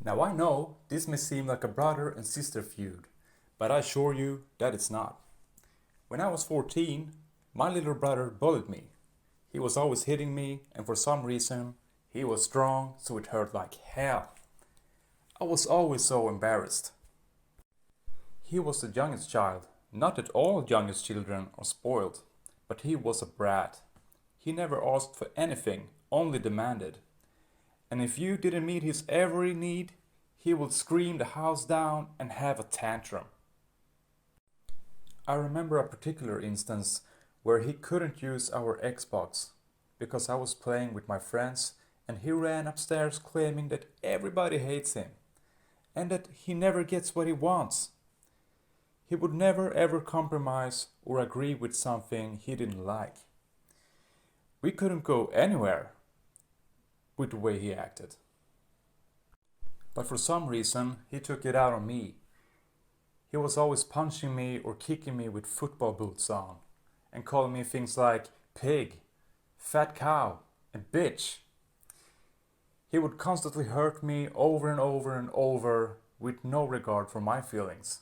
Now I know this may seem like a brother and sister feud, but I assure you that it's not. When I was 14, my little brother bullied me. He was always hitting me, and for some reason, he was strong, so it hurt like hell. I was always so embarrassed. He was the youngest child. Not that all youngest children are spoiled, but he was a brat. He never asked for anything, only demanded. And if you didn't meet his every need, he would scream the house down and have a tantrum. I remember a particular instance where he couldn't use our Xbox because I was playing with my friends and he ran upstairs claiming that everybody hates him and that he never gets what he wants. He would never ever compromise or agree with something he didn't like. We couldn't go anywhere with the way he acted. But for some reason, he took it out on me. He was always punching me or kicking me with football boots on and calling me things like pig, fat cow, and bitch. He would constantly hurt me over and over and over with no regard for my feelings.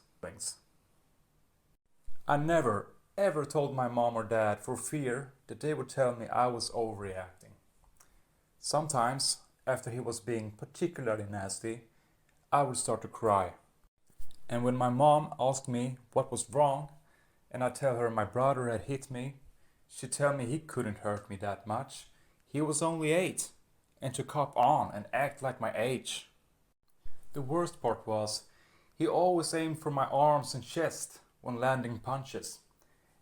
I never ever told my mom or dad for fear that they would tell me I was overreacting. Sometimes, after he was being particularly nasty, I would start to cry. And when my mom asked me what was wrong, and I tell her my brother had hit me, she'd tell me he couldn't hurt me that much. He was only 8, and to cop on and act like my age. The worst part was, he always aimed for my arms and chest when landing punches.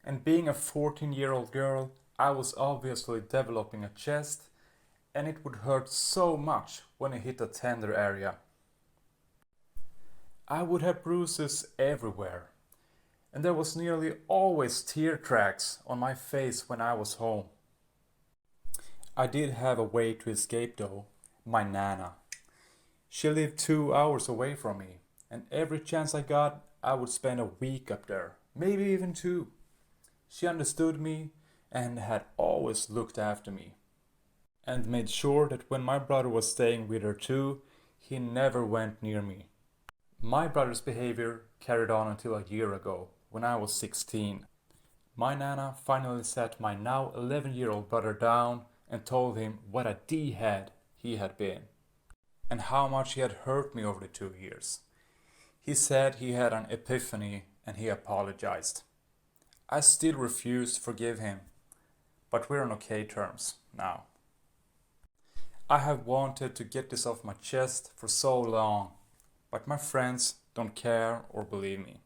And being a 14-year-old girl, I was obviously developing a chest, and it would hurt so much when it hit a tender area. I would have bruises everywhere, and there was nearly always tear tracks on my face when I was home. I did have a way to escape though, my Nana. She lived 2 hours away from me, and every chance I got, I would spend a week up there, maybe even 2. She understood me and had always looked after me, and made sure that when my brother was staying with her too, he never went near me. My brother's behavior carried on until a year ago, when I was 16. My Nana finally sat my now 11-year-old brother down and told him what a D-head he had been, and how much he had hurt me over the 2 years. He said he had an epiphany and he apologized. I still refuse to forgive him, but we're on okay terms now. I have wanted to get this off my chest for so long, but my friends don't care or believe me.